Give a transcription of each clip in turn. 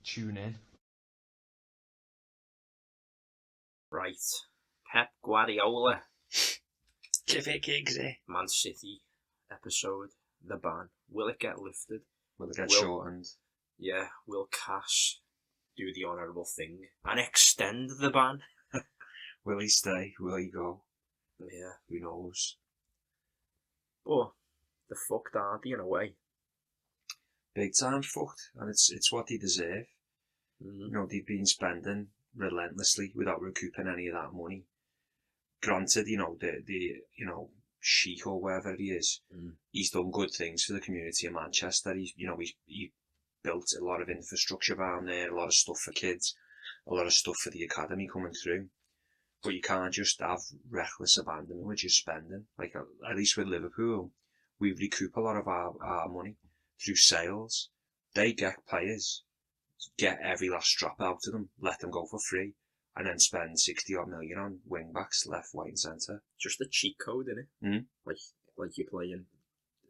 Tune in. Right. Pep Guardiola. Give it gigs, eh? Man City episode. The ban. Will it get lifted? Will it get shortened? Yeah. Will Cass do the honourable thing and extend the ban? Will he stay? Will he go? Yeah. Who knows? But the fucked aren't they in a way? Big time fucked, and it's what they deserve. You know, they've been spending relentlessly without recouping any of that money. Granted, you know, the Sheikh or wherever he is, he's done good things for the community of Manchester. He built a lot of infrastructure around there, a lot of stuff for kids, a lot of stuff for the academy coming through. But you can't just have reckless abandonment with your spending. Like, at least with Liverpool, we recoup a lot of our money through sales. They get players, get every last drop out of them, let them go for free, and then spend 60 odd million on wing backs left, right, and centre. Just a cheat code, innit? Like you're playing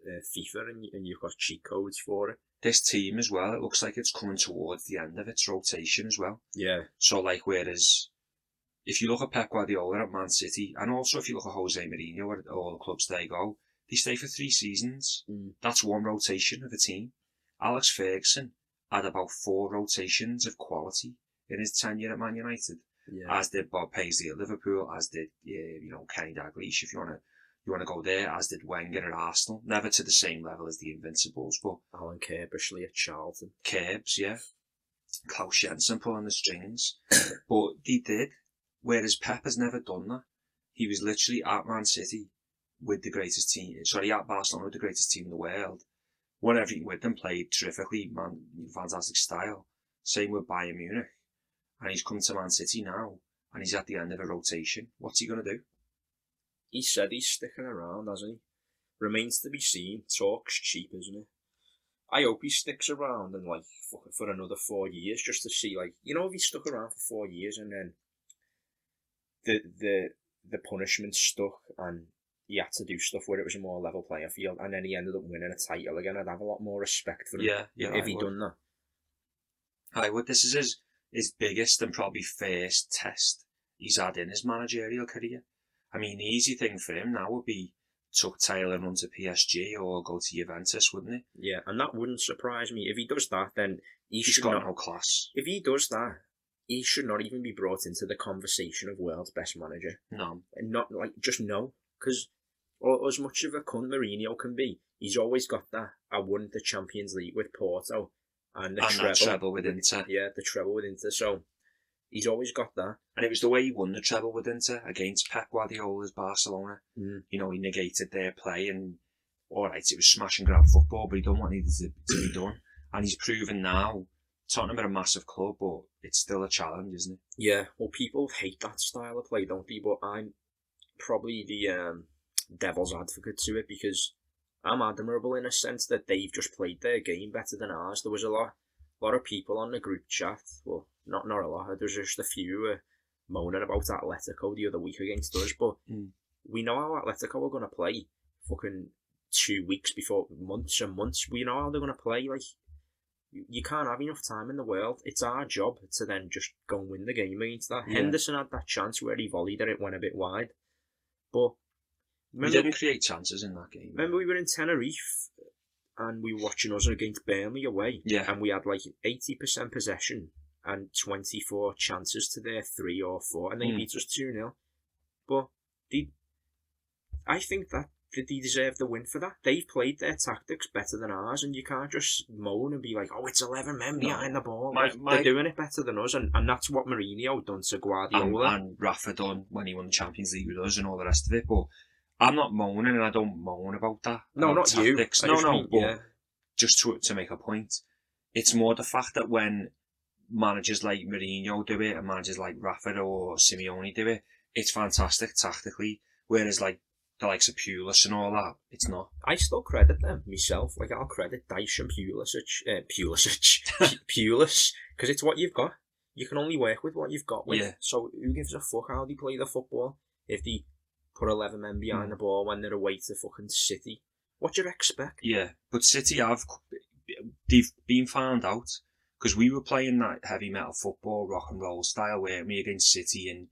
FIFA and you've got cheat codes for it. This team as well, it looks like it's coming towards the end of its rotation as well. Yeah. So, like, whereas if you look at Pep Guardiola at Man City, and also if you look at Jose Mourinho at all the clubs they go, they stay for 3 seasons. That's one rotation of a team. Alex Ferguson had about 4 rotations of quality in his tenure at Man United, as did Bob Paisley at Liverpool, as did Kenny Dalglish, if you want to go there, as did Wenger at Arsenal. Never to the same level as the Invincibles, but Alan Kerbishley at Charlton. Kerbs, yeah. Klaus Jensen pulling the strings, but they did. Whereas Pep has never done that. He was literally at Man City with the greatest team. At Barcelona with the greatest team in the world. Won everything with them, played terrifically, fantastic style. Same with Bayern Munich. And he's come to Man City now, and he's at the end of a rotation. What's he going to do? He said he's sticking around, hasn't he? Remains to be seen. Talk's cheap, isn't it? I hope he sticks around and for another 4 years, just to see, if he stuck around for 4 years and then the punishment stuck and he had to do stuff where it was a more level playing field, and then he ended up winning a title again, I'd have a lot more respect for him if he'd done that. I would. This is his biggest and probably first test he's had in his managerial career. I mean, the easy thing for him now would be tuck tail and run to PSG or go to Juventus, wouldn't it? Yeah, and that wouldn't surprise me. If he does that, then he's got no class. If he does that, he should not even be brought into the conversation of world's best manager. No. Just no. Because as much of a cunt Mourinho can be, he's always got that. I won the Champions League with Porto and the treble with Inter. Yeah, the treble with Inter. So he's always got that. And it was the way he won the treble with Inter against Pep Guardiola's Barcelona. He negated their play and, alright, it was smash and grab football, but he done what needed to be done. And he's proven now, Tottenham are a massive club, but it's still a challenge, isn't it? Yeah, well, people hate that style of play, don't they? But I'm probably the devil's advocate to it, because I'm admirable in a sense that they've just played their game better than ours. There was a lot of people on the group chat, well, not a lot, there was just a few who were moaning about Atletico the other week against us, but we know how Atletico are going to play fucking 2 weeks before, months and months. We know how they're going to play. You can't have enough time in the world. It's our job to then just go and win the game against that. Yeah. Henderson had that chance where he volleyed it went a bit wide. But we didn't create chances in that game. Remember we were in Tenerife and we were watching us against Burnley away. Yeah. And we had 80% possession and 24 chances to their 3 or 4. And they beat us 2-0. But I think that they deserve the win for that. They've played their tactics better than ours, and you can't just moan and be like, oh, it's 11 men behind the ball. They're doing it better than us, and that's what Mourinho done to Guardiola. And Rafa done when he won the Champions League with us and all the rest of it. But I'm not moaning, and I don't moan about that. No, not tactics. You. But just to make a point, it's more the fact that when managers like Mourinho do it and managers like Rafa or Simeone do it, it's fantastic tactically, whereas the likes of Pulis and all that, it's not. I still credit them myself. I'll credit Dyche and Pulis, because it's what you've got. You can only work with what you've got with. Yeah. So who gives a fuck how they play the football if they put 11 men behind the ball when they're away to fucking City? What do you expect? Yeah, but City they've been found out because we were playing that heavy metal football, rock and roll style, weren't we, against City and,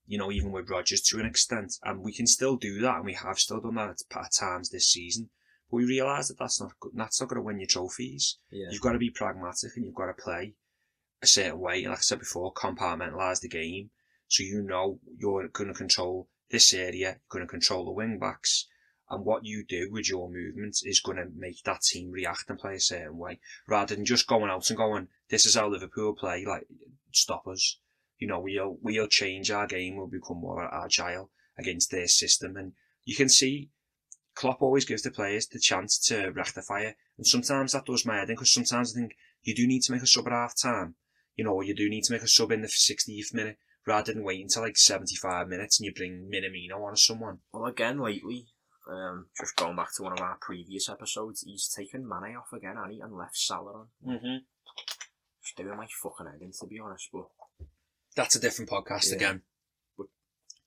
you know, even with Rodgers to an extent. And we can still do that, and we have still done that at times this season. But we realise that that's not good. That's not going to win you trophies. Yeah. You've got to be pragmatic, and you've got to play a certain way. Like I said before, compartmentalise the game. So you know you're going to control this area, you're going to control the wing backs, and what you do with your movements is going to make that team react and play a certain way, rather than just going out and going, this is how Liverpool play, like, stop us. You know, we'll change our game, we'll become more agile against their system. And you can see Klopp always gives the players the chance to rectify it, and sometimes that does my head in, because sometimes I think you do need to make a sub at half time, you know, or you do need to make a sub in the 60th minute, rather than waiting till like 75 minutes and you bring Minamino on or someone. Well, again, lately, just going back to one of our previous episodes, he's taken Mane off again, hasn't he, and left Salah on. Mm-hmm. Just doing my fucking head in, to be honest, but... That's a different podcast again. But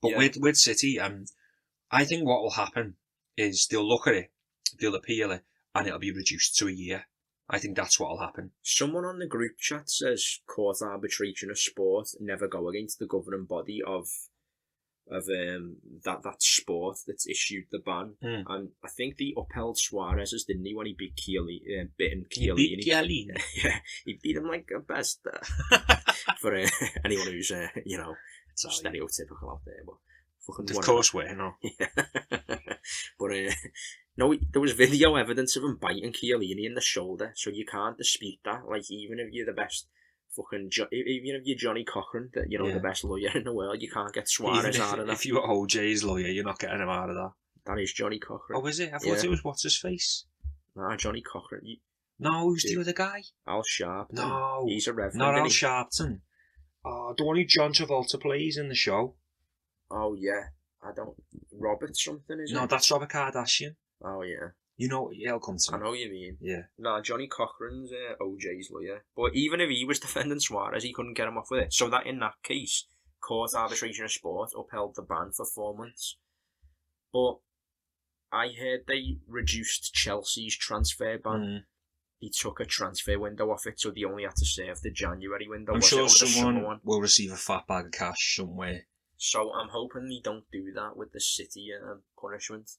yeah. with City, I think what will happen is they'll look at it, they'll appeal it, and it'll be reduced to a year. I think that's what will happen. Someone on the group chat says court arbitration of sport never go against the governing body of that sport that's issued the ban. And I think they upheld Suarez's, didn't he, when he beat Chiellini? Yeah, he beat him like a best. For anyone who's you know, stereotypical out there, but fucking of course we're not. But no, there was video evidence of him biting Chiellini in the shoulder, so you can't dispute that. Like, even if you're the best fucking, even if you're Johnny Cochran, that, you know, the best lawyer in the world, you can't get Suarez out of that. If you were OJ's lawyer, you're not getting him out of that. That is Johnny Cochran. Oh, is it? I thought it was what's his face. Nah, Johnny Cochran. No, who's the other guy? Al Sharpton. No, he's a reverend. Not Al Sharpton. Oh, the one who John Travolta plays in the show. Oh yeah, Robert something, is it? No, that's Robert Kardashian. Oh yeah. You know, he'll come to me. I know what you mean. Yeah. Nah, Johnny Cochran's OJ's lawyer. But even if he was defending Suarez, he couldn't get him off with it. So that in that case, court arbitration of sport upheld the ban for 4 months. But I heard they reduced Chelsea's transfer ban. He took a transfer window off it, so they only had to serve the January window. I'm sure someone will receive a fat bag of cash somewhere. So I'm hoping they don't do that with the City punishment.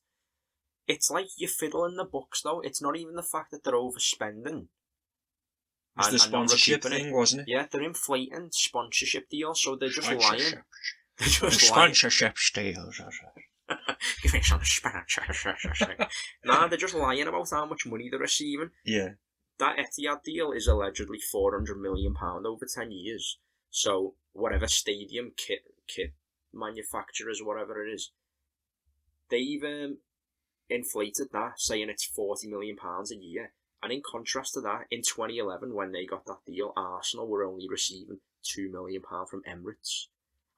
It's like you fiddle in the books, though. It's not even the fact that they're overspending. It's the sponsorship thing, wasn't it? Yeah, they're inflating sponsorship deals, so they're just lying. They're just sponsorship deals. Give me some sponsorship. Nah, they're just lying about how much money they're receiving. Yeah. That Etihad deal is allegedly £400 million over 10 years. So whatever stadium kit manufacturers, whatever it is, they've inflated that, saying it's £40 million a year. And in contrast to that, in 2011, when they got that deal, Arsenal were only receiving £2 million from Emirates.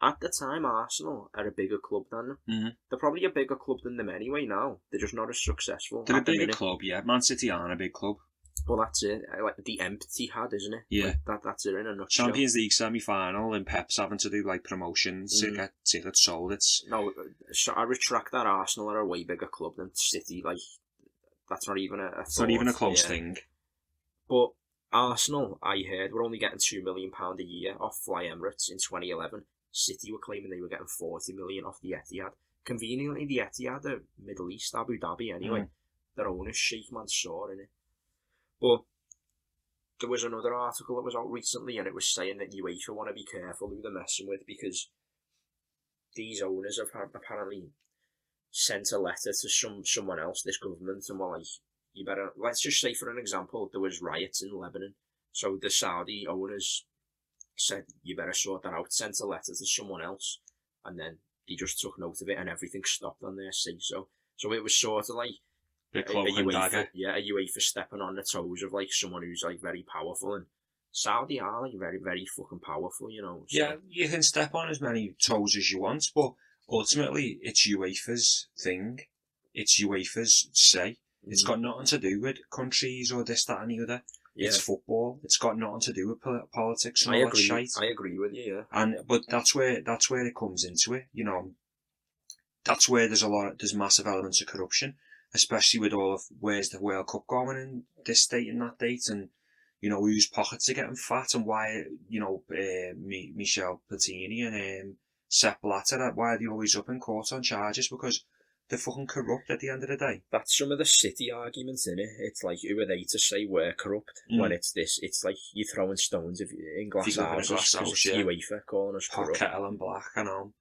At the time, Arsenal are a bigger club than them. Mm-hmm. They're probably a bigger club than them anyway now. They're just not as successful. They're a bigger club, yeah. Man City aren't a big club. Well, that's it. Like the empty had, isn't it? Yeah. Like that's it in a nutshell. Champions League semi-final and Pep's having to do like promotions to get tickets sold. No, so I retract that. Arsenal are a way bigger club than City. Like, that's not even a thought. It's not even a close thing. But Arsenal, I heard, were only getting £2 million a year off Fly Emirates in 2011. City were claiming they were getting $40 million off the Etihad. Conveniently, the Etihad are Middle East, Abu Dhabi anyway. Their owner's Sheikh Mansour in it. But there was another article that was out recently, and it was saying that UEFA want to be careful who they're messing with, because these owners have apparently sent a letter to someone else, this government, and were like, you better, let's just say for an example, there was riots in Lebanon. So the Saudi owners said, you better sort that out, sent a letter to someone else, and then they just took note of it and everything stopped on their say-so. So it was sort of like a UEFA stepping on the toes of like someone who's like very powerful, and Saudi are like very, very fucking powerful, you know. So. Yeah, you can step on as many toes as you want, but ultimately it's UEFA's thing. It's UEFA's say. It's got nothing to do with countries or this, that and the other. Yeah. It's football. It's got nothing to do with politics and all that shite. I agree with you, yeah. But that's where it comes into it, you know. That's where there's massive elements of corruption, especially with all of where's the World Cup going in this date and that date, and whose pockets are getting fat and why, Michel Platini and Sepp Blatter, why are they always up in court on charges? Because they're fucking corrupt at the end of the day. That's some of the City arguments, innit? It's like, who are they to say we're corrupt when it's this? It's like you're throwing stones in glass houses because it's UEFA calling us corrupt. Hot kettle and black, I know.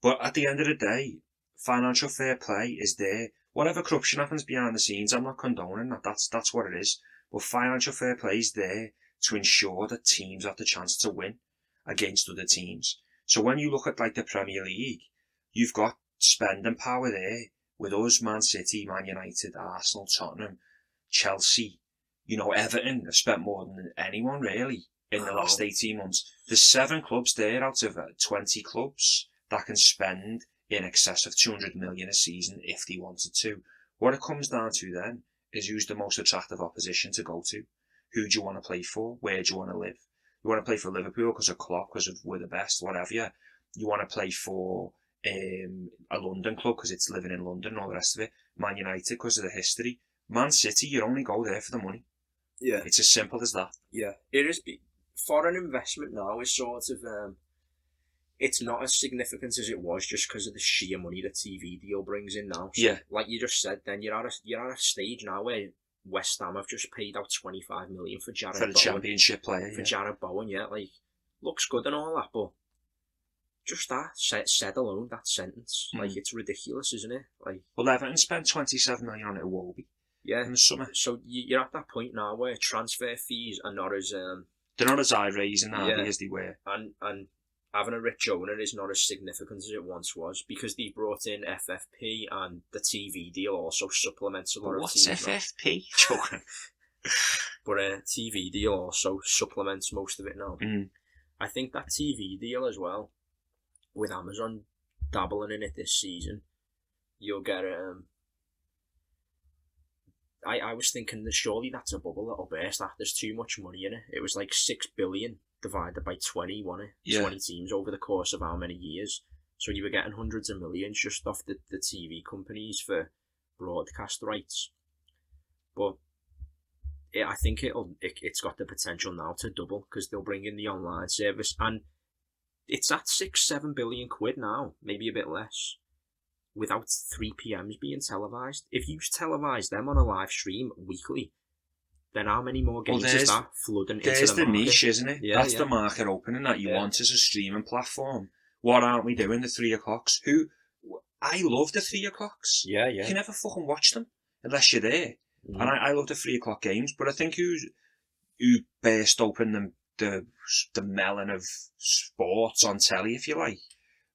But at the end of the day, financial fair play is there. Whatever corruption happens behind the scenes, I'm not condoning that. That's what it is. But financial fair play is there to ensure that teams have the chance to win against other teams. So when you look at like the Premier League, you've got spending power there with us, Man City, Man United, Arsenal, Tottenham, Chelsea, Everton have spent more than anyone really in the last 18 months. There's 7 clubs there out of 20 clubs that can spend in excess of 200 million a season if they wanted to. What it comes down to then is who's the most attractive opposition to go to. Who do you want to play for? Where do you want to live? You want to play for Liverpool because of Klopp, because we're the best, whatever. You want to play for a London club because it's living in London and all the rest of it. Man United because of the history. Man City, you only go there for the money. Yeah. It's as simple as that. Yeah. It is. Foreign investment now is sort of... it's not as significant as it was just because of the sheer money the TV deal brings in now. So, like you just said, then you're at a stage now where West Ham have just paid out 25 million for Jared Bowen. For the Championship player, For Jared Bowen, looks good and all that, but just that said alone, that sentence, it's ridiculous, isn't it? Well, Everton spent 27 million on Iwobi. Yeah, in the summer. So you're at that point now where transfer fees are not as they're not as eye-raising as they were, and having a rich owner is not as significant as it once was because they brought in FFP and the TV deal also supplements a lot of what's teams. What's FFP? But a TV deal also supplements most of it now. I think that TV deal as well, with Amazon dabbling in it this season, you'll get I was thinking that surely that's a bubble that'll burst. There's too much money in it. It was like 6 billion divided by 20, wasn't it? 20 teams over the course of how many years? So you were getting hundreds of millions just off the TV companies for broadcast rights. But I think it's got the potential now to double because they'll bring in the online service and it's at 6-7 billion quid now, maybe a bit less, without 3 PMs being televised. If you televise them on a live stream weekly, then how many more games is that flooding into the market? There's the niche, isn't it? That's the market opening that you want as a streaming platform. What aren't we doing, the 3 o'clocks? I love the 3 o'clocks. Yeah. You can never fucking watch them unless you're there. And I love the 3 o'clock games, but I think who burst open the melon of sports on telly, if you like,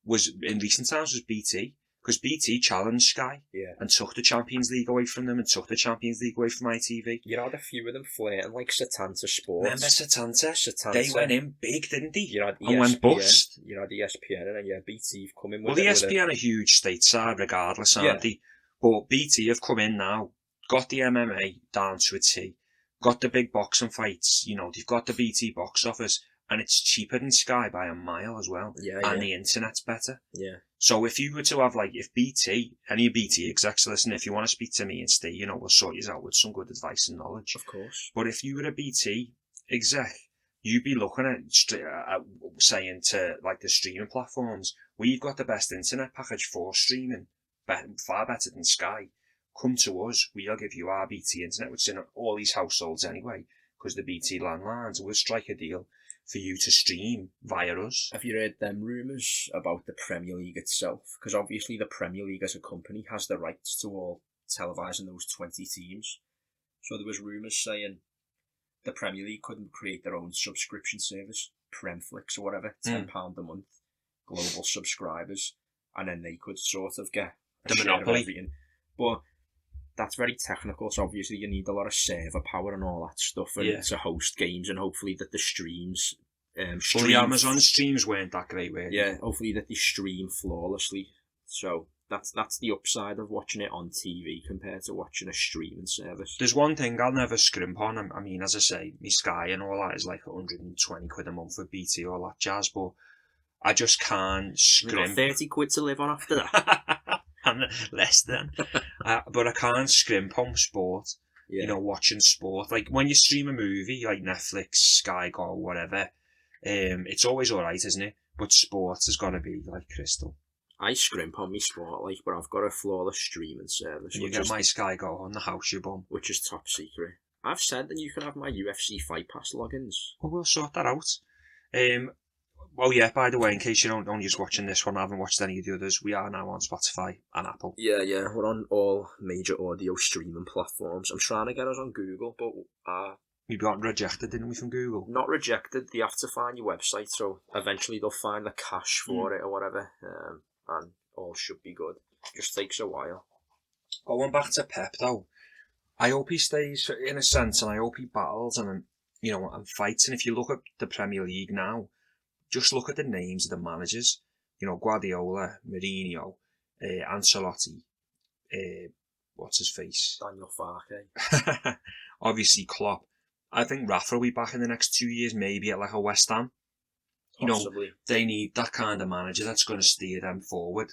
was in recent times was BT. Because BT challenged Sky and took the Champions League away from them and took the Champions League away from ITV. You had a few of them flirting like Citeh Sports. Remember Citeh? They went in big, didn't they? You had and went bust. You had ESPN and then BT have come in with the ESPN are huge stateside regardless, aren't they? But BT have come in now, got the MMA down to a T, got the big boxing fights, they've got the BT box office, and it's cheaper than Sky by a mile as well. And the internet's better. Yeah. So if you were to have if BT, any BT execs listen, if you want to speak to me and stay, we'll sort you out with some good advice and knowledge. Of course. But if you were a BT exec, you'd be looking at saying to the streaming platforms, we've got the best internet package for streaming, far better than Sky. Come to us, we'll give you our BT internet, which is in all these households anyway, because the BT landlines, we'll strike a deal for you to stream via us. Have you heard them rumours about the Premier League itself? Because obviously the Premier League as a company has the rights to all televising those 20 teams. So there was rumours saying the Premier League couldn't create their own subscription service, Premflix or whatever, £10 a month, global subscribers, and then they could sort of get a share of everything. But that's very technical, so obviously you need a lot of server power and all that stuff to host games, and hopefully that the streams... Well, the Amazon streams weren't that great, were they? Yeah, hopefully that they stream flawlessly. So that's the upside of watching it on TV compared to watching a streaming service. There's one thing I'll never scrimp on. I mean, as I say, my Sky and all that is like 120 quid a month for BT, all that jazz, but I just can't scrimp. You've got 30 quid to live on after that. And less than. But I can't scrimp on sport. Yeah. Watching sport. Like when you stream a movie, like Netflix, Sky Go, whatever, it's always alright, isn't it? But sports has got to be like crystal. I scrimp on me sport, like, but I've got a flawless streaming service. And you get my Sky Go on the house, you bum. Which is top secret. I've said that you can have my UFC Fight Pass logins. Well, we'll sort that out. Well, yeah, by the way, in case you don't only just watching this one, I haven't watched any of the others, we are now on Spotify and Apple. Yeah, we're on all major audio streaming platforms. I'm trying to get us on Google, but we got rejected, didn't we, from Google? Not rejected. They have to find your website, so eventually they'll find the cache for it or whatever, and all should be good. Just takes a while. Going back to Pep, though, I hope he stays in a sense, and I hope he battles and fights. And if you look at the Premier League now, just look at the names of the managers. Guardiola, Mourinho, Ancelotti, what's his face? Daniel Farke. Obviously Klopp. I think Rafa will be back in the next 2 years, maybe at like a West Ham. Possibly. They need that kind of manager that's going to steer them forward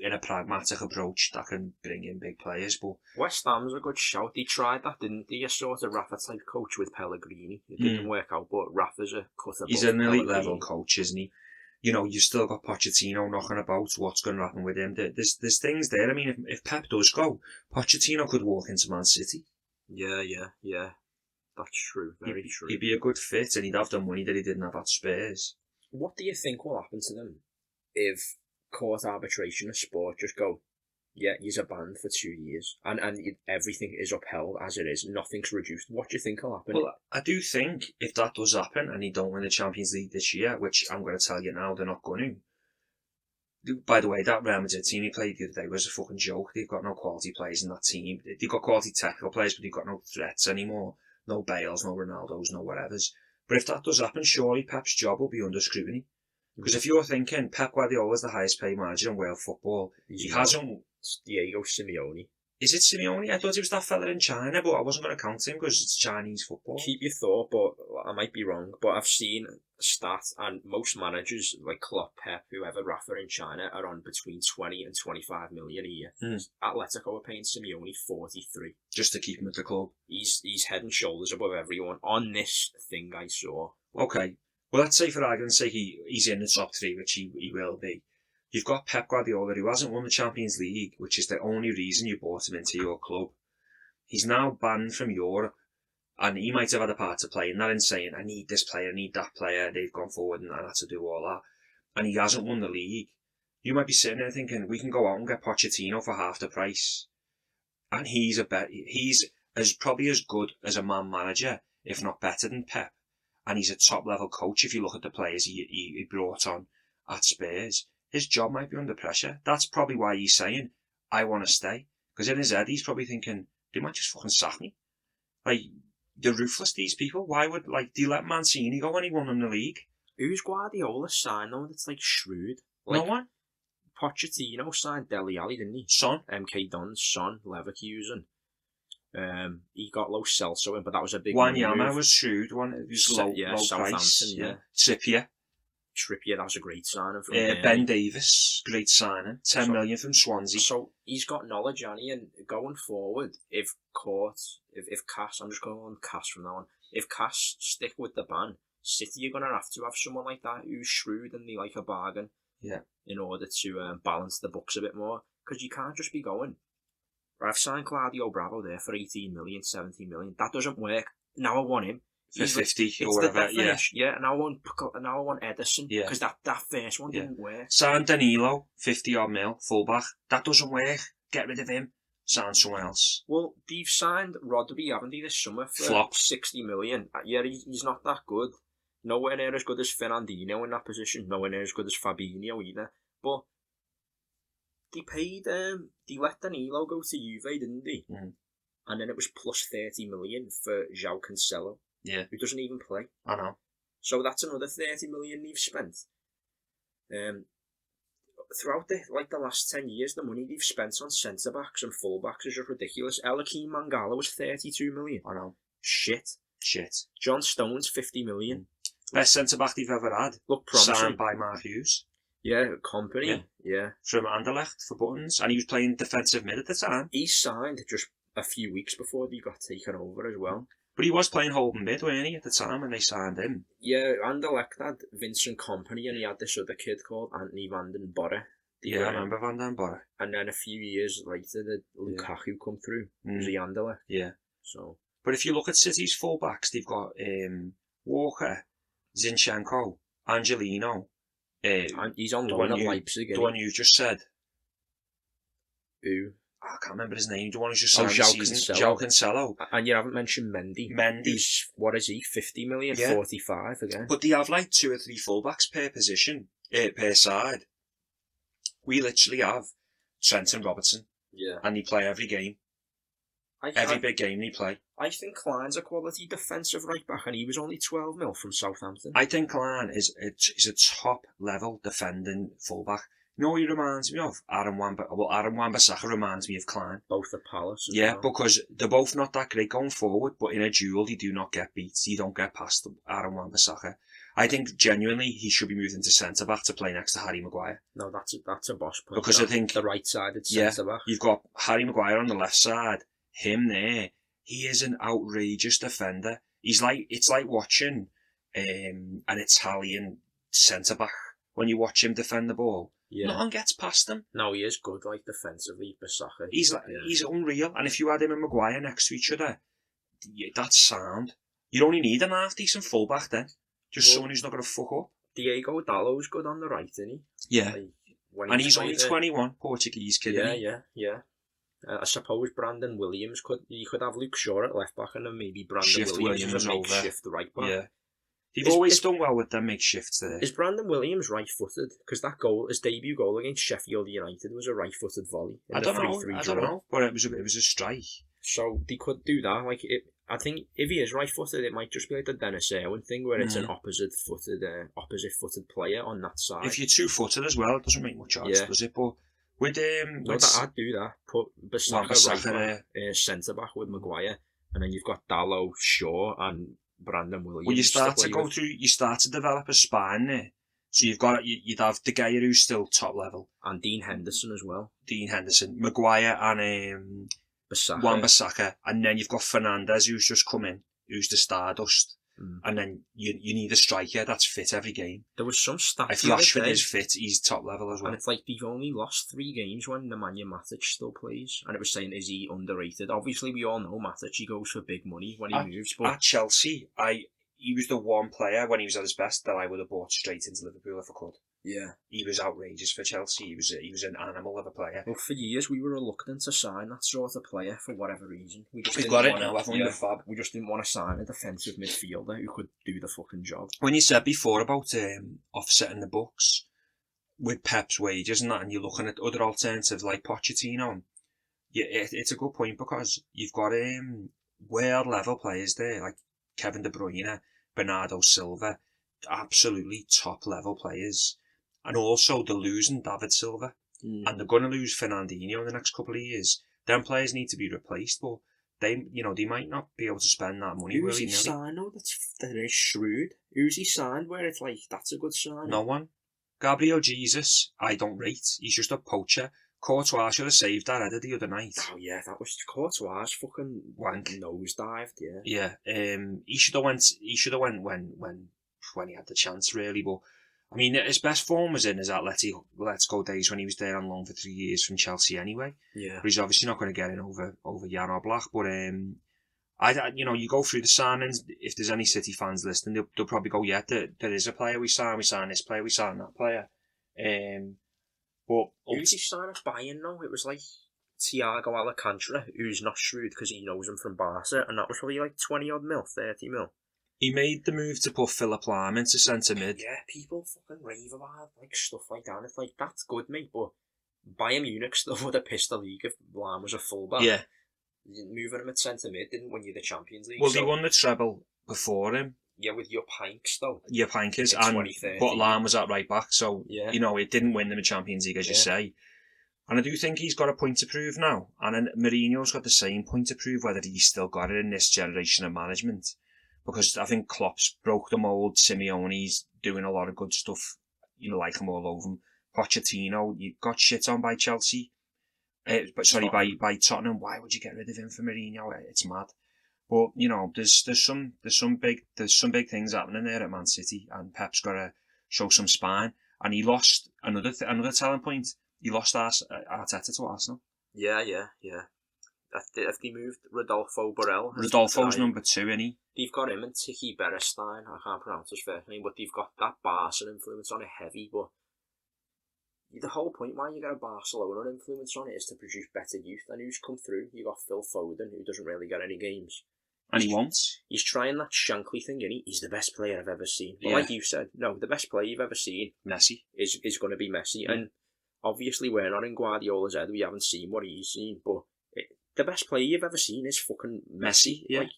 in a pragmatic approach that can bring in big players. But West Ham's a good shout. They tried that, didn't they? A sort of Rafa type coach with Pellegrini. It didn't work out, but Rafa's a cut above. He's an elite level coach, isn't he? You've still got Pochettino knocking about. What's going to happen with him? There's things there. I mean, if Pep does go, Pochettino could walk into Man City. Yeah. That's true. Very true. He'd be a good fit, and he'd have the money that he didn't have at Spurs. What do you think will happen to them if court arbitration of sport just go, yeah, you're banned for 2 years, and everything is upheld as it is, nothing's reduced? What do you think will happen? Well, I do think if that does happen and he don't win the Champions League this year, which I'm going to tell you now, they're not going to. By the way, that Real Madrid team he played the other day was a fucking joke. They've got no quality players in that team. They've got quality technical players, but they've got no threats anymore. No Bales, no Ronaldos, no whatevers. But if that does happen, surely Pep's job will be under scrutiny. Because if you're thinking Pep Guardiola is the highest paid manager in world football, he hasn't. It's Diego Simeone. Is it Simeone? I thought it was that fella in China, but I wasn't going to count him because it's Chinese football. Keep your thought, but I might be wrong. But I've seen a stat, and most managers like Klopp, Pep, whoever, Rafa in China are on between 20 and 25 million a year. Atletico are paying Simeone 43 just to keep him at the club. He's head and shoulders above everyone on this thing I saw. Okay, well, let's say for argument's sake he's in the top 3, which he will be. You've got Pep Guardiola, who hasn't won the Champions League, which is the only reason you brought him into your club. He's now banned from Europe, and he might have had a part to play in that, in saying, I need this player, I need that player, they've gone forward and I had to do all that. And he hasn't won the league. You might be sitting there thinking, we can go out and get Pochettino for half the price. And he's probably as good as a man manager, if not better than Pep. And he's a top level coach if you look at the players he brought on at Spurs. His job might be under pressure. That's probably why he's saying, I want to stay. Because in his head, he's probably thinking, they might just fucking sack me. Like, they're ruthless, these people. Why would, do you let Mancini go when he won in the league? Who's Guardiola signed, though? That's shrewd. No one? Pochettino signed Dele Alli, didn't he? Son. MK Don's son, Leverkusen. He got Lo Celso in, but that was a big Wanyama was shrewd. One was low price. Yeah. Trippier, that was a great signing from Ben Davis, great signing. 10 million from Swansea. So he's got knowledge, Annie, and going forward, if Cass, I'm just going on Cass from now on, if Cass stick with the ban, City, you're going to have someone like that who's shrewd and they like a bargain. Yeah. In order to balance the books a bit more. Because you can't just be going, I've signed Claudio Bravo there for 18 million, 17 million. That doesn't work. Now I want him. For 50 or whatever, yeah. And I want Ederson, because that first one didn't work. Sign Danilo, 50 odd mil, fullback. That doesn't work. Get rid of him. Sign someone else. Well, they've signed Rodri, haven't they, this summer for Flop. 60 million. Yeah, he's not that good. Nowhere near as good as Fernandinho in that position. Nowhere near as good as Fabinho either. But they let Danilo go to Juve, didn't they? Mm. And then it was plus 30 million for João Cancelo. Yeah. Who doesn't even play. I know. So that's another 30 million they've spent. Throughout the last 10 years, the money they've spent on centre-backs and full-backs is just ridiculous. Elakim Mangala was 32 million. I know. Shit. John Stones, 50 million. Best centre-back they've ever had. Look promising. Signed by Mark Hughes. Yeah, company. Yeah. From Anderlecht for Buttons. And he was playing defensive mid at the time. He signed just a few weeks before he got taken over as well. But he was playing holding mid, weren't he, at the time when they signed him? Yeah, Anderlecht had Vincent Kompany, and he had this other kid called Anthony van den Borre. I remember Van den Borre. And then a few years later, the Lukaku come through. It was Anderlecht. Yeah. So. But if you look at City's full-backs, they've got Walker, Zinchenko, Angelino. And he's on loan at Leipzig. The one you just said. Who? I can't remember his name. The one who's just signed João the season. Cancelo. João Cancelo. And you haven't mentioned Mendy. Who's, what is he, 50 million? Yeah. 45 again. But they have like 2 or 3 fullbacks per position, per side. We literally have Trent and Robertson. Yeah. And they play every game. Every big game they play. I think Klein's a quality defensive right back, and he was only 12 mil from Southampton. I think Klein is a top level defending fullback. You know what he reminds me of? Aaron Wan-Bissaka reminds me of Klein. Both at Palace. Yeah, well. Because they're both not that great going forward, but in a duel they do not get beat. You don't get past Aaron Wan-Bissaka. I think genuinely he should be moved into centre back to play next to Harry Maguire. No, that's a boss point. Because I think the right sided centre back. You've got Harry Maguire on the left side, him there. He is an outrageous defender. It's like watching an Italian centre back when you watch him defend the ball. Yeah. No one gets past him. No, he is good, like defensively, Bissaka. He's unreal. And if you had him and Maguire next to each other, that's sound. You only need an half decent fullback then. Just someone who's not going to fuck up. Diego Dallo's good on the right, isn't he? Yeah. And he's only 21, Portuguese kid. Yeah. I suppose Brandon Williams you could have Luke Shaw at left back and then maybe Brandon Williams as a makeshift right back. Yeah. They've always done well with their makeshifts there. Is Brandon Williams right-footed? Because that goal, his debut goal against Sheffield United, was a right-footed volley. I don't know, but it was a strike. So they could do that. I think if he is right-footed, it might just be like the Dennis Irwin thing, where it's an opposite-footed player on that side. If you're two-footed as well, it doesn't make much odds, does it? But with I'd do that. Put Bissaka right centre back with Maguire, and then you've got Dallo, Shaw, and Brandon Williams. Well, you start to develop a spine there. So you'd have De Gea, who's still top level, and Dean Henderson as well. Maguire, and Wan-Bissaka, and then you've got Fernandes, who's just come in, who's the stardust, and then you need a striker that's fit every game. There was some stats. If Rashford is fit, he's top level as well. And it's like they've only lost 3 games when Nemanja Matic still plays, and it was saying, is he underrated? Obviously, we all know Matic. He goes for big money when he moves. But at Chelsea, he was the one player when he was at his best that I would have bought straight into Liverpool if I could. Yeah, he was outrageous for Chelsea. He was an animal of a player. Well, for years we were reluctant to sign that sort of player for whatever reason. We've got it now, haven't we? Fab. We just didn't want to sign a defensive midfielder who could do the fucking job. When you said before about offsetting the books with Pep's wages and that, and you're looking at other alternatives like Pochettino, it's a good point because you've got world level players there like Kevin De Bruyne, Bernardo Silva, absolutely top level players. And also they're losing David Silva, and they're going to lose Fernandinho in the next couple of years. Them players need to be replaced, but they might not be able to spend that money. Who's he signed? Oh, that is shrewd. Who's he signed? Where it's like that's a good sign. No one. Gabriel Jesus, I don't rate. He's just a poacher. Courtois should have saved that header the other night. Oh yeah, that was Courtois' fucking wank. Nosedived. Yeah. Yeah. He should have went. He should have went when he had the chance, really, but. I mean, his best form was in his Let's Go days when he was there on loan for 3 years from Chelsea anyway. Yeah. But he's obviously not going to get in over Jan Oblak. But, you go through the signings, if there's any City fans listening, they'll probably go, yeah, there is a player we signed this player, we signed that player. Who did he sign at Bayern, though? It was like Thiago Alcantara, who's not shrewd because he knows him from Barca, and that was probably like 20 odd mil, 30 mil. He made the move to put Philip Lahm into centre mid. Yeah, people fucking rave about like stuff like that. It's like, that's good, mate, but Bayern Munich still would have pissed the league if Lahm was a fullback. Yeah. Moving him at centre mid didn't win you the Champions League. Well, they won the treble before him. Yeah, with Jupp Heynckes though. Jupp Heynckes, but Lahm was at right back, so it didn't win them a Champions League, as you say. And I do think he's got a point to prove now. And then Mourinho's got the same point to prove, whether he's still got it in this generation of management. Because I think Klopp's broke the mould. Simeone's doing a lot of good stuff. You like him all over him. Pochettino, you got shit on by Chelsea. By Tottenham. Why would you get rid of him for Mourinho? It's mad. But there's some big things happening there at Man City, and Pep's got to show some spine. And he lost another telling point. He lost Arteta to Arsenal. Yeah. If they moved Rodolfo Borrell... Rodolfo's number 2, isn't he? They've got him and Tiki Berestein. I can't pronounce his first name, but they've got that Barca influence on it heavy. But the whole point why you got a Barcelona influence on it is to produce better youth. And who's come through? You got Phil Foden, who doesn't really get any games. And he won't. He's trying that Shankly thing, and he's the best player I've ever seen. But Yeah. like you said, no, the best player you've ever seen... Messi. Is going to be Messi. Yeah. And obviously we're not in Guardiola's head. We haven't seen what he's seen. But the best player you've ever seen is fucking Messi. Yeah. Like,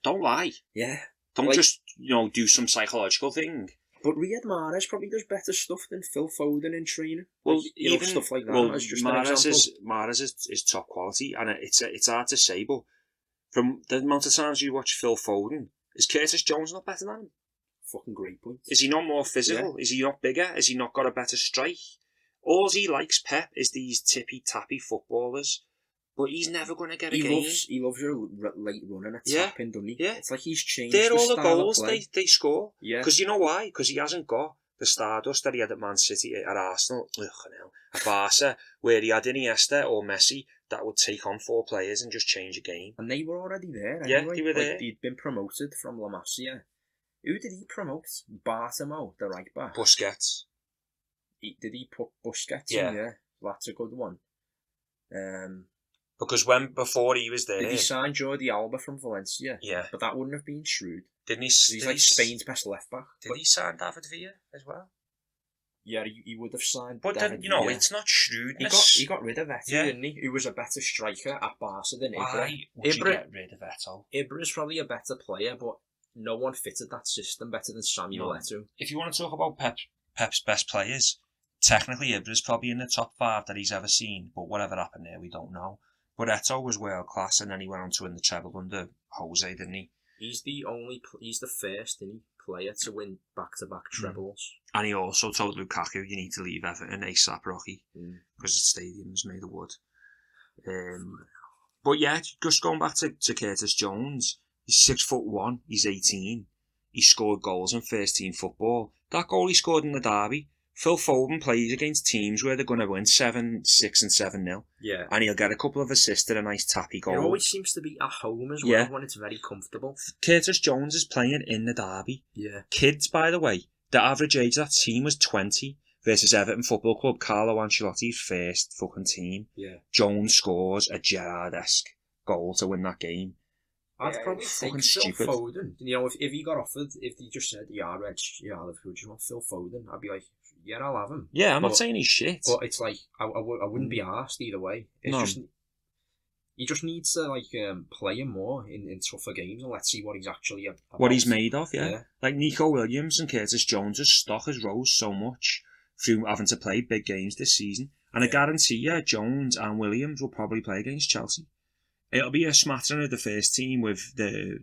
Don't lie. Yeah. Don't Like, just, do some psychological thing. But Riyad Mahrez probably does better stuff than Phil Foden in training. Well, Like, stuff like that. As just an example. Mahrez is top quality, and it's hard to say, but from the amount of times you watch Phil Foden, is Curtis Jones not better than him? Fucking great point. Is he not more physical? Yeah. Is he not bigger? Has he not got a better strike? All he likes, Pep, is these tippy-tappy footballers, but he's never going to get a game. He loves your late running at Yeah. tapping, doesn't he? Yeah. It's like he's changed They're all the style of goals play. they score. Yeah. Because you know why? Because he hasn't got the stardust that he had at Man City, at Arsenal, at Barca, where he had Iniesta or Messi that would take on 4 players and just change a game. And they were already there anyway. Yeah, they were there. They'd been promoted from La Masia. Who did he promote? Bartomeu, the right back. Busquets. Did he put Busquets Yeah. in? Yeah. That's a good one. Because before he was there... Did he sign Jordi Alba from Valencia? Yeah. But that wouldn't have been shrewd. Didn't he? He's like Spain's best left back. Did he sign David Villa as well? Yeah, he would have signed. But David then, Villa. it's not shrewdness. He got rid of Eto'o, Yeah. didn't he? Who was a better striker at Barca than Ibra. Why would you get rid of Eto'o? Ibra's probably a better player, but no one fitted that system better than Samuel Eto'o. If you want to talk about Pep's best players, technically Ibra's probably in the top 5 that he's ever seen, but whatever happened there, we don't know. But Eto'o was world class, and then he went on to win the treble under Jose, didn't he? He's the first player to win back-to-back trebles. And he also told Lukaku, you need to leave Everton ASAP, Rocky, because the stadium's made of wood. But yeah, just going back to Curtis Jones, he's 6'1", he's 18, he scored goals in first team football. That goal he scored in the derby, Phil Foden plays against teams where they're going to win 7-6 and 7-0. Yeah. And he'll get a couple of assists and a nice tappy goal. It always seems to be at home as well when it's very comfortable. Curtis Jones is playing in the derby. Yeah. Kids, by the way, the average age of that team was 20 versus Everton Football Club, Carlo Ancelotti's first fucking team. Yeah. Jones scores a Gerrard-esque goal to win that game. I'd probably take Phil stupid. Foden. If he got offered, if he just said, Reg, who do you want, Phil Foden? I'd be like, yeah, I'll have him. Yeah, I'm not saying he's shit. But it's like, I wouldn't be arsed either way. It's he just needs to play him more in tougher games, and let's see what he's actually about. What he's made of, yeah. Like Nico Williams and Curtis Jones' stock has rose so much through having to play big games this season. And I guarantee you, Jones and Williams will probably play against Chelsea. It'll be a smattering of the first team with the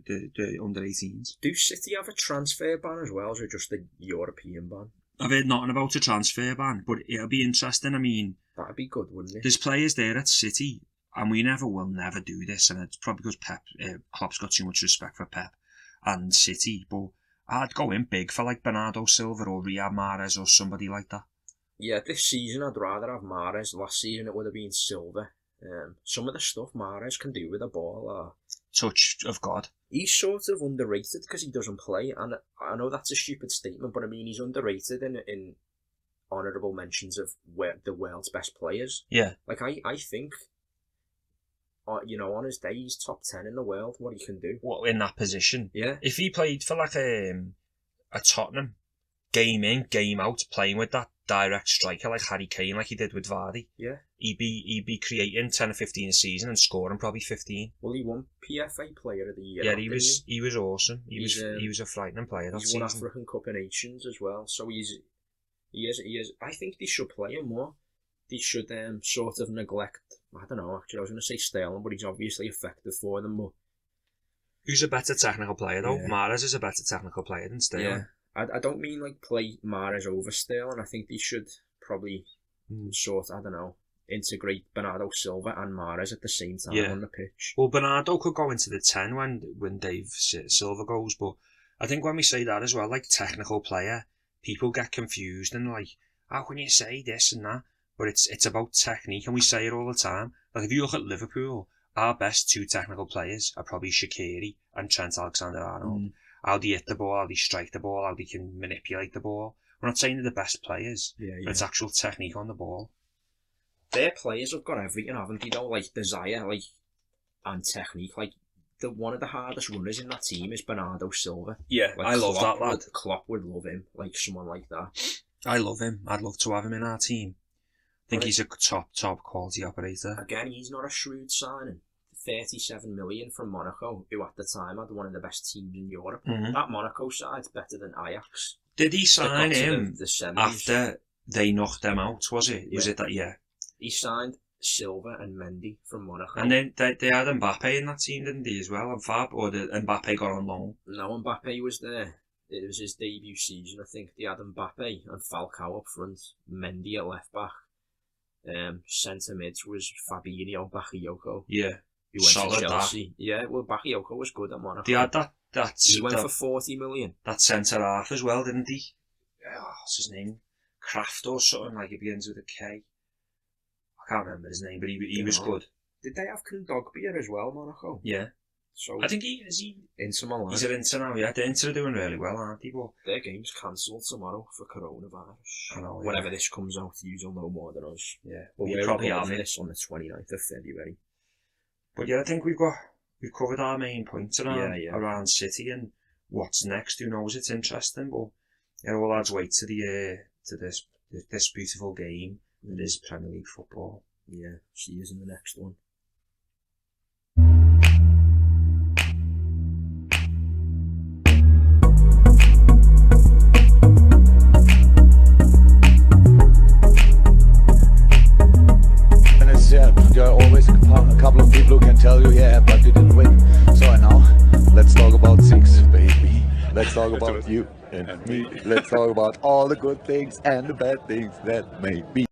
under-18s. Do City have a transfer ban as well, or just a European ban? I've heard nothing about a transfer ban, but it'll be interesting. I mean, that'd be good, wouldn't it? There's players there at City, and we will never do this, and it's probably because Klopp's got too much respect for Pep and City, but I'd go in big for like Bernardo Silva or Riyad Mahrez or somebody like that. Yeah, this season I'd rather have Mahrez. Last season it would have been Silva. Some of the stuff Mahrez can do with the ball touch of God. He's sort of underrated because he doesn't play, and I know that's a stupid statement, but I mean he's underrated in honourable mentions of the world's best players. Yeah. Like I think on his day he's top 10 in the world, what he can do. What, in that position? Yeah. If he played for like a Tottenham, game in, game out, playing with that direct striker like Harry Kane, like he did with Vardy. Yeah. He'd be creating 10 or 15 a season and scoring probably 15. Well, he won PFA Player of the Year. Yeah, he was awesome. He was a frightening player that season. He's won African Cup of Nations as well, so he is. I think they should play him more. They should sort of neglect. I don't know. Actually, I was going to say Sterling, but he's obviously effective for them. But who's a better technical player though? Yeah. Mahrez is a better technical player than Sterling. Yeah. I don't mean like play Mahrez over Sterling. I think they should probably I don't know. integrate Bernardo Silva and Mahrez at the same time on the pitch. Well, Bernardo could go into the 10 when Dave Silva goes, but I think when we say that as well, like technical player, people get confused and like, how can you say this and that? But it's about technique, and we say it all the time. Like if you look at Liverpool, our best 2 technical players are probably Shaqiri and Trent Alexander-Arnold. How they hit the ball, how they strike the ball, how they can manipulate the ball. We're not saying they're the best players, but it's actual technique on the ball. Their players have got everything, haven't they? Though, like desire, and technique. Like one of the hardest runners in that team is Bernardo Silva. Yeah, like, I love that lad. Klopp would love him, like someone like that. I love him. I'd love to have him in our team. I think he's a top quality operator. Again, he's not a shrewd signing. 37 million from Monaco, who at the time had one of the best teams in Europe. That Monaco side's better than Ajax. Did he sign him after they knocked them out, was it? Was it that year? He signed Silva and Mendy from Monaco. And then they had Mbappe in that team, didn't they, as well? And Fab, or did Mbappe got on loan? No, Mbappe was there. It was his debut season, I think. They had Mbappe and Falcao up front, Mendy at left back. Centre mids was Fabinho, Bakayoko. Yeah. Who went to Chelsea. Yeah, well, Bakayoko was good at Monaco. They had he went for 40 million. That centre half as well, didn't he? What's his name? Kraft or something, like it begins with a K. I can't remember his name, but he was good. Did they have Kondogbia as well, Monaco? Yeah. So I think he Inter Milan. He's at Inter now, yeah. The Inter are doing really well, aren't they? But their game's cancelled tomorrow for coronavirus. I know, whenever this comes out, you'll know more than us. Yeah. But we're probably having this on the 29th of February. But yeah, I think we've covered our main points around City and what's next. Who knows? It's interesting, but it all adds weight to this beautiful game that is Premier League football. Yeah, see you in the next one. There are always a couple of people who can tell you, yeah, but you didn't win. So now, let's talk about 6, baby. Let's talk about you and me. Let's talk about all the good things and the bad things that may be.